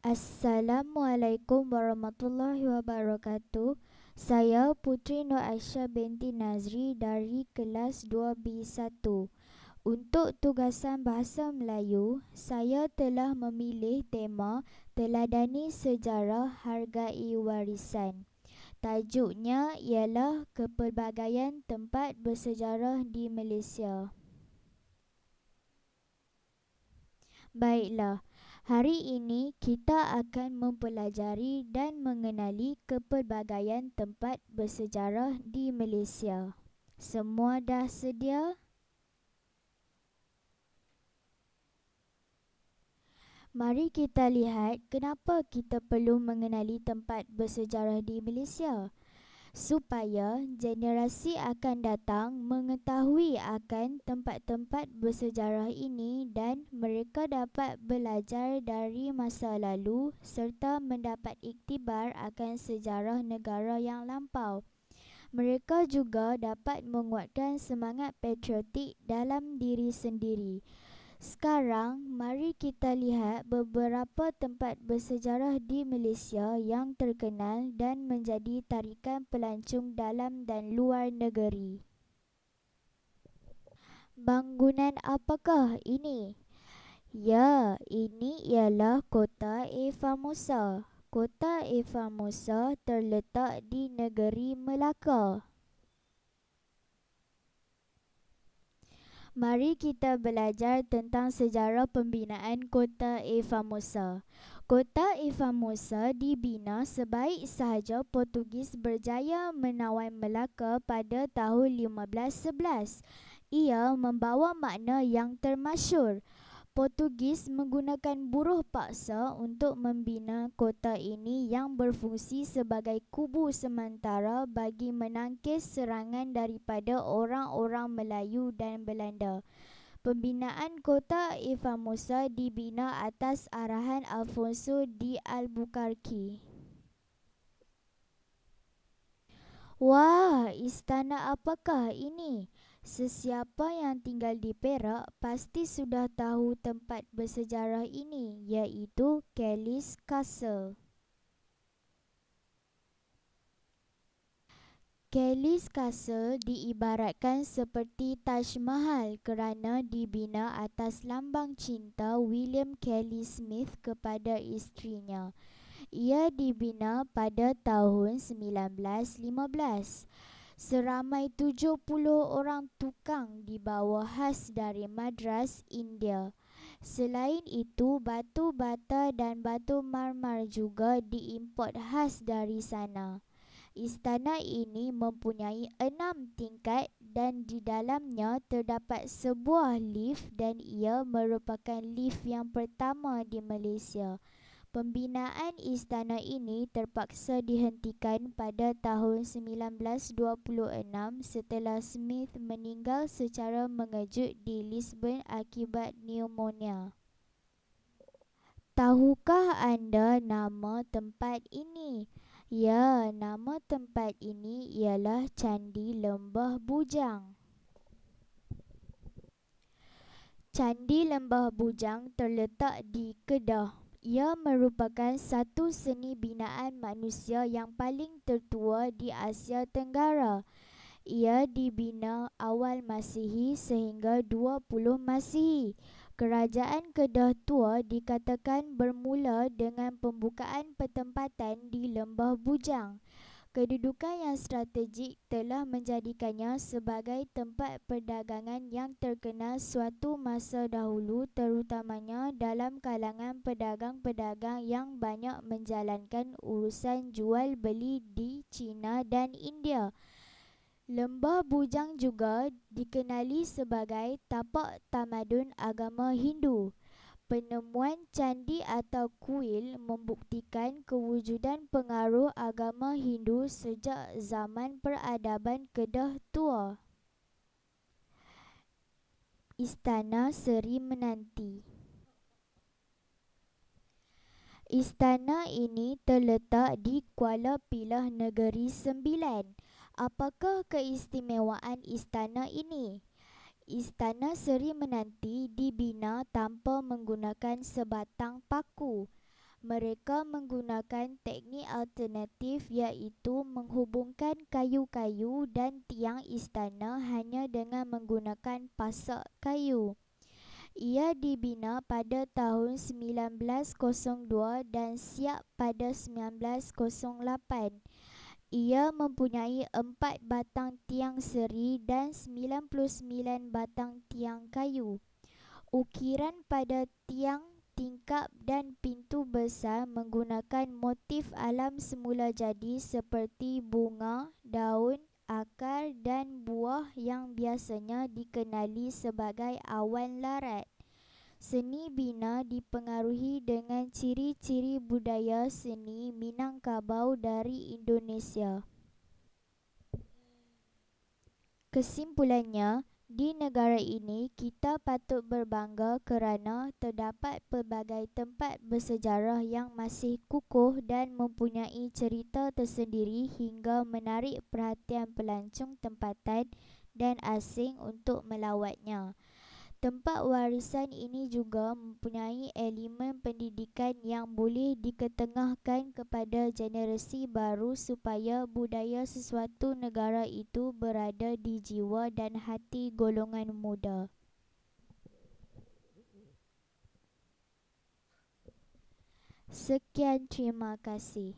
Assalamualaikum warahmatullahi wabarakatuh. Saya Putri Nur Aisyah binti Nazri dari kelas 2B1. Untuk tugasan Bahasa Melayu, saya telah memilih tema Teladani Sejarah Hargai Warisan. Tajuknya ialah Kepelbagaian Tempat Bersejarah di Malaysia. Baiklah, hari ini kita akan mempelajari dan mengenali kepelbagaian tempat bersejarah di Malaysia. Semua dah sedia? Mari kita lihat kenapa kita perlu mengenali tempat bersejarah di Malaysia. Supaya generasi akan datang mengetahui akan tempat-tempat bersejarah ini dan mereka dapat belajar dari masa lalu serta mendapat iktibar akan sejarah negara yang lampau. Mereka juga dapat menguatkan semangat patriotik dalam diri sendiri. Sekarang, mari kita lihat beberapa tempat bersejarah di Malaysia yang terkenal dan menjadi tarikan pelancong dalam dan luar negeri. Bangunan apakah ini? Ya, ini ialah Kota Formosa. Kota Formosa terletak di negeri Melaka. Mari kita belajar tentang sejarah pembinaan Kota Formosa. Kota Formosa dibina sebaik sahaja Portugis berjaya menawan Melaka pada tahun 1511. Ia membawa makna yang termasyur. Portugis menggunakan buruh paksa untuk membina kota ini yang berfungsi sebagai kubu sementara bagi menangkis serangan daripada orang-orang Melayu dan Belanda. Pembinaan kota Formosa dibina atas arahan Alfonso di Albuquerque. Wah, istana apakah ini? Sesiapa yang tinggal di Perak pasti sudah tahu tempat bersejarah ini, iaitu Kellis Castle. Kellis Castle diibaratkan seperti Taj Mahal kerana dibina atas lambang cinta William Kelly Smith kepada isterinya. Ia dibina pada tahun 1915. Seramai 70 orang tukang dibawa khas dari Madras, India. Selain itu, batu bata dan batu marmar juga diimport khas dari sana. Istana ini mempunyai 6 tingkat dan di dalamnya terdapat sebuah lift dan ia merupakan lift yang pertama di Malaysia. Pembinaan istana ini terpaksa dihentikan pada tahun 1926 setelah Smith meninggal secara mengejut di Lisburn akibat pneumonia. Tahukah anda nama tempat ini? Ya, nama tempat ini ialah Candi Lembah Bujang. Candi Lembah Bujang terletak di Kedah. Ia merupakan satu seni binaan manusia yang paling tertua di Asia Tenggara. Ia dibina awal Masihi sehingga 20 Masihi. Kerajaan Kedah Tua dikatakan bermula dengan pembukaan pertempatan di Lembah Bujang. Kedudukan yang strategik telah menjadikannya sebagai tempat perdagangan yang terkenal suatu masa dahulu, terutamanya dalam kalangan pedagang-pedagang yang banyak menjalankan urusan jual beli di China dan India. Lembah Bujang juga dikenali sebagai tapak tamadun agama Hindu. Penemuan candi atau kuil membuktikan kewujudan pengaruh agama Hindu sejak zaman peradaban Kedah Tua. Istana Seri Menanti. Istana ini terletak di Kuala Pilah Negeri Sembilan. Apakah keistimewaan istana ini? Istana Seri Menanti dibina tanpa menggunakan sebatang paku. Mereka menggunakan teknik alternatif iaitu menghubungkan kayu-kayu dan tiang istana hanya dengan menggunakan pasak kayu. Ia dibina pada tahun 1902 dan siap pada 1908. Ia mempunyai 4 batang tiang seri dan 99 batang tiang kayu. Ukiran pada tiang, tingkap dan pintu besar menggunakan motif alam semula jadi seperti bunga, daun, akar dan buah yang biasanya dikenali sebagai awan larat. Seni bina dipengaruhi dengan ciri-ciri budaya seni Minangkabau dari Indonesia. Kesimpulannya, di negara ini kita patut berbangga kerana terdapat pelbagai tempat bersejarah yang masih kukuh dan mempunyai cerita tersendiri hingga menarik perhatian pelancong tempatan dan asing untuk melawatnya. Tempat warisan ini juga mempunyai elemen pendidikan yang boleh diketengahkan kepada generasi baru supaya budaya sesuatu negara itu berada di jiwa dan hati golongan muda. Sekian, terima kasih.